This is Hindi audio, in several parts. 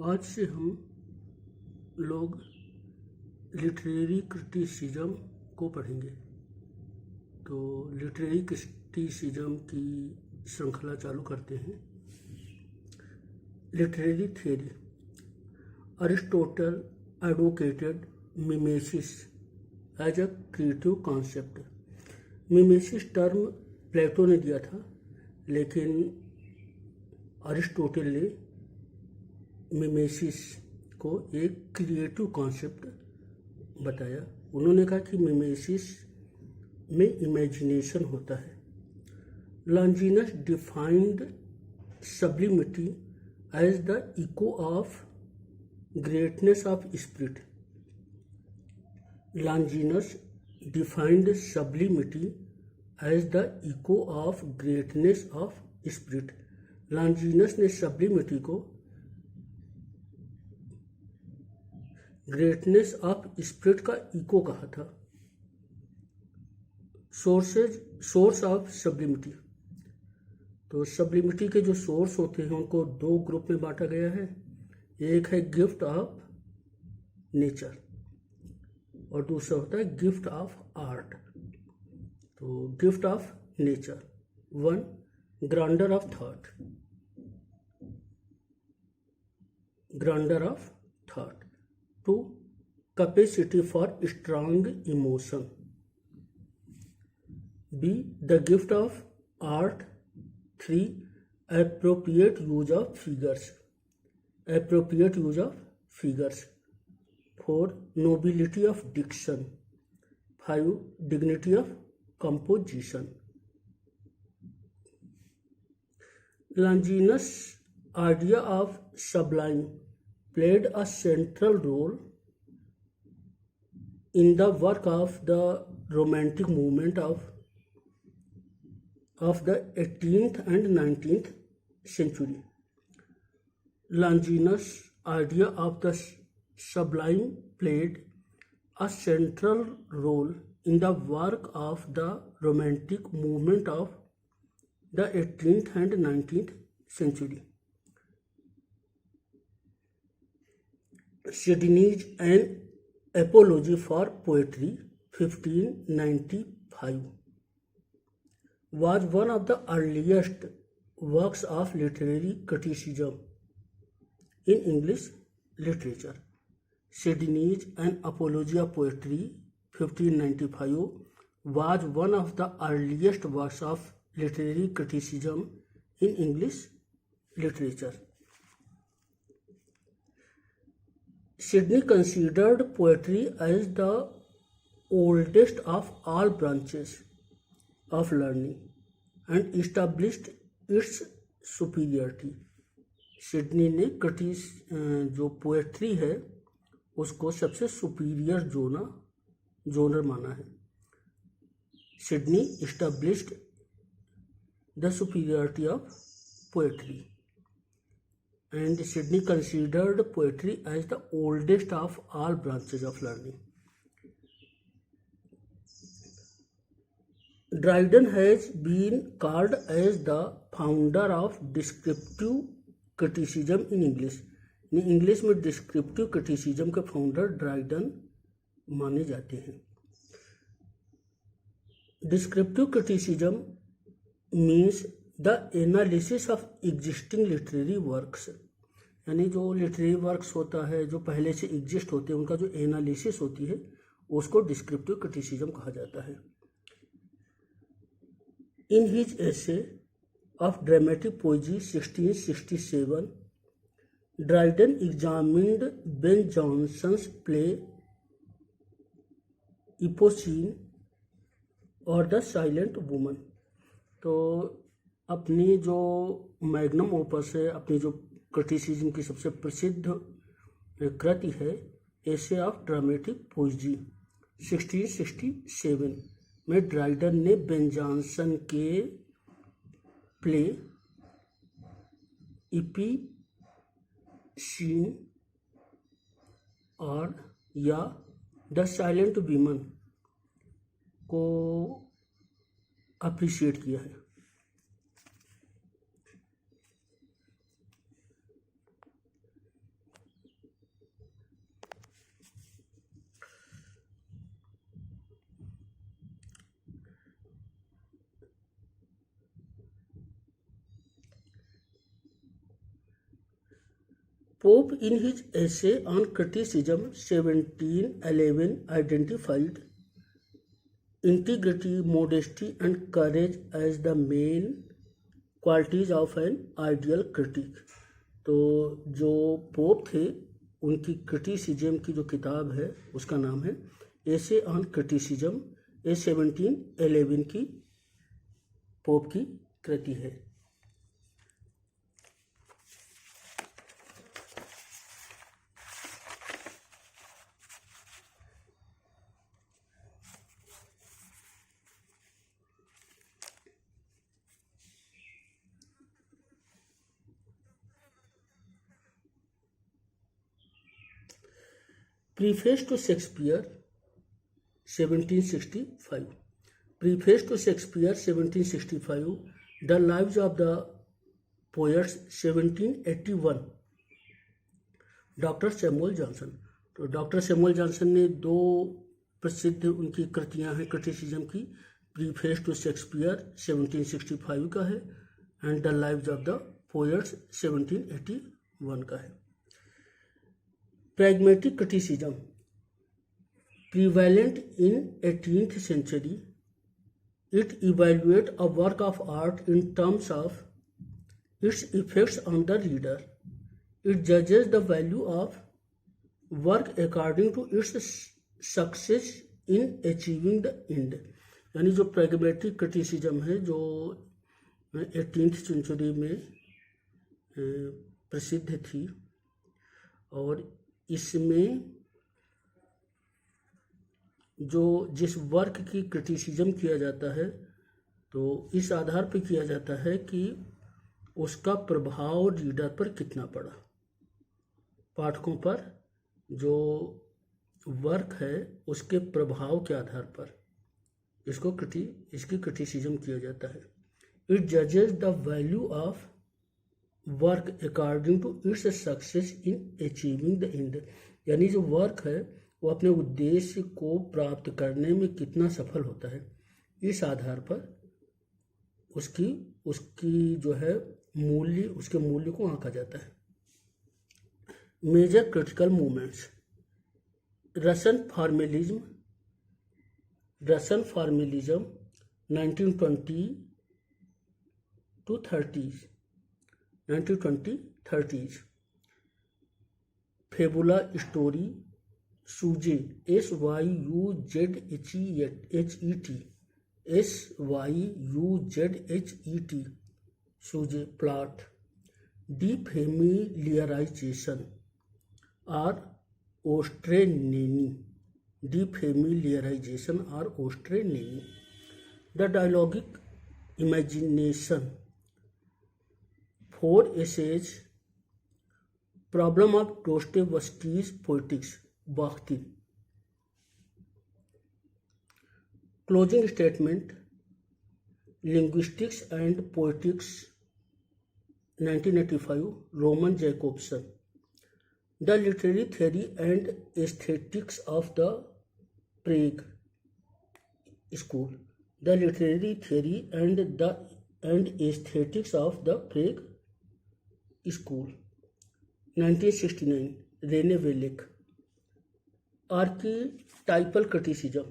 आज से हम लोग लिटरेरी क्रिटिसिज्म को पढ़ेंगे। तो लिटरेरी क्रिटिसिज्म की श्रृंखला चालू करते हैं। Literary theory. Aristotle advocated mimesis as a creative concept. Mimesis term Plato ने दिया था, लेकिन अरिस्टोटल ने मिमेसिस को एक क्रिएटिव कॉन्सेप्ट बताया। उन्होंने कहा कि मिमेसिस में इमेजिनेशन होता है। Longinus defined sublimity as the echo of greatness of spirit. Longinus defined sublimity as the echo of greatness of spirit. Longinus ने सब्लिमिटी को ग्रेटनेस ऑफ स्पिरिट का इको कहा था। Source of sublimity. तो सब्लिमिटी के जो सोर्स होते हैं उनको दो ग्रुप में बांटा गया है। एक है गिफ्ट ऑफ नेचर और दूसरा होता है गिफ्ट ऑफ आर्ट। तो gift of nature, one, grandeur of thought. Grandeur of thought. Two, capacity for strong emotion. B, the gift of art. Three, appropriate use of figures. Appropriate use of figures. Four, nobility of diction. Five, dignity of composition. Longinus idea of sublime played a central role in the work of the romantic movement of the 18th and 19th century. Longinus' idea of the sublime played a central role in the work of the romantic movement of the 18th and 19th century. Sidney's An Apology for Poetry, 1595, was one of the earliest works of literary criticism in English literature. Sidney's An Apology of Poetry, 1595, was one of the earliest works of literary criticism in English literature. Sidney considered poetry as the oldest of all branches of learning and established its superiority. Sydney ने जो पोएट्री है उसको सबसे सुपीरियर जोनर माना है। Sydney established the superiority of poetry. And Sidney considered poetry as the oldest of all branches of learning. Dryden has been called as the founder of descriptive criticism in English. In English में descriptive criticism के फाउंडर ड्राइडन माने जाते हैं। Descriptive criticism means the analysis of existing literary works. यानी जो लिटरेरी वर्क्स होता है जो पहले से एग्जिस्ट होते हैं उनका जो एनालिसिस होती है उसको डिस्क्रिप्टिव क्रिटिसिज्म कहा जाता है। In his essay of dramatic poesy 1667, Dryden examined Ben Jonson's play Epicoene और द साइलेंट वुमन। तो अपनी जो मैग्नम ओपस है, अपनी जो क्रिटिसिज्म की सबसे प्रसिद्ध कृति है एसे ऑफ ड्रामेटिक पोएजी 1667 में ड्राइडन ने बेन जॉनसन के प्ले इपीसीन और या द साइलेंट वीमन को अप्रिशिएट किया है। Pope in his essay on criticism 1711 identified integrity, modesty and courage as the main qualities of an ideal critic। तो जो पोप थे उनकी क्रिटिसिज्म की जो किताब है उसका नाम है एसे ऑन क्रिटिसिज्म। ये 1711 की पोप की कृति है। Preface to Shakespeare 1765। Preface to Shakespeare 1765, The Lives of the Poets 1781, doctor Samuel Johnson. तो डॉक्टर सैमुअल जॉनसन ने दो प्रसिद्ध उनकी कृतियां हैं क्रिटिसिज्म की। प्रीफेस टू शेक्सपियर 1765 का है and the lives of the poets 1781 का है। Pragmatic criticism, prevalent in 18th century, it evaluates a work of art in terms of its effects on the reader. It judges the value of work according to its success in achieving the end। यानी जो pragmatic criticism है जो 18th century में प्रसिद्ध थी, और इसमें जो जिस वर्क की क्रिटिसिज्म किया जाता है तो इस आधार पर किया जाता है कि उसका प्रभाव रीडर पर कितना पड़ा। पाठकों पर जो वर्क है उसके प्रभाव के आधार पर इसकी क्रिटिसिज्म किया जाता है। इट जजेस the value of work according to its success in achieving the end. यानी जो वर्क है वो अपने उद्देश्य को प्राप्त करने में कितना सफल होता है, इस आधार पर उसकी जो है उसके मूल्य को आंका जाता है। Major critical movements, Russian formalism 1920 to 30s, 1920-30s, fabula story, syuzhet SYUZHET, syuzhet, plot, defamiliarization और ostranenie, the dialogic imagination, 4 essays, problem of Dostoevsky's poetics, Bakhtin, closing statement, linguistics and poetics 1985, Roman Jakobson, the literary theory and aesthetics of the Prague school, the literary theory and aesthetics of the Prague school 1969, René Wellek, archetypal criticism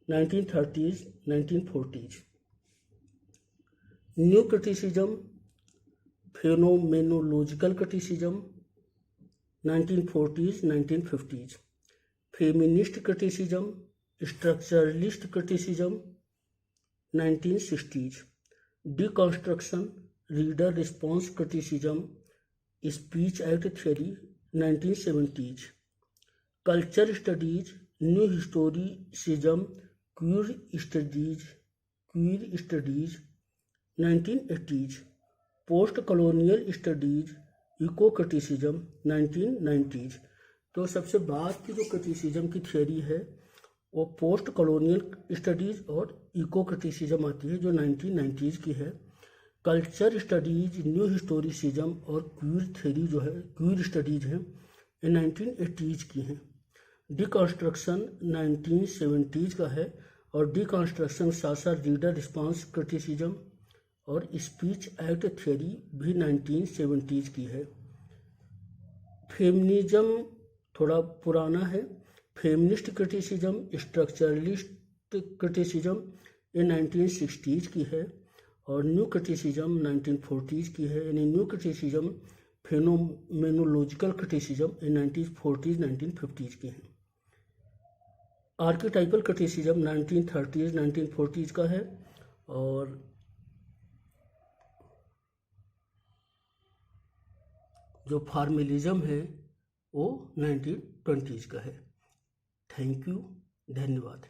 1930s, 1940s, new criticism, phenomenological criticism 1940s, 1950s, feminist criticism, structuralist criticism 1960s, deconstruction, reader response criticism, speech act theory 1970s, culture studies, new historicism, queer studies 1980s, post colonial studies, eco criticism 1990s। तो सबसे बाद की जो क्रिटिसिज्म की थ्योरी है वो पोस्ट कॉलोनियल स्टडीज और इको क्रिटिसिज्म आती है जो 1990s की है। कल्चर स्टडीज, न्यू हिस्टोरिसिज्म और क्वीर थ्योरी जो है, क्वीर स्टडीज हैं, ये 1980s की हैं। डिकॉन्स्ट्रक्शन 1970s का है और डिकॉन्स्ट्रक्शन साथ साथ रीडर रिस्पॉन्स क्रिटिसिज्म और स्पीच एक्ट थियरी भी 1970s की है। फेमिनिज्म थोड़ा पुराना है। फेमिनिस्ट क्रिटिसिज्म, स्ट्रक्चरलिस्ट क्रिटिसिज्म ये 1960s की है और न्यू क्रिटिसिज्म 1940s की है। यानी न्यू क्रिटिसिज्म फेनोमेनोलॉजिकल क्रिटिसिज्म ये 1940s 1950s की है। आर्किटाइपल क्रिटिसिज्म 1930s 1940s का है और जो फॉर्मलिज्म है वो 1920s का है। थैंक यू, धन्यवाद।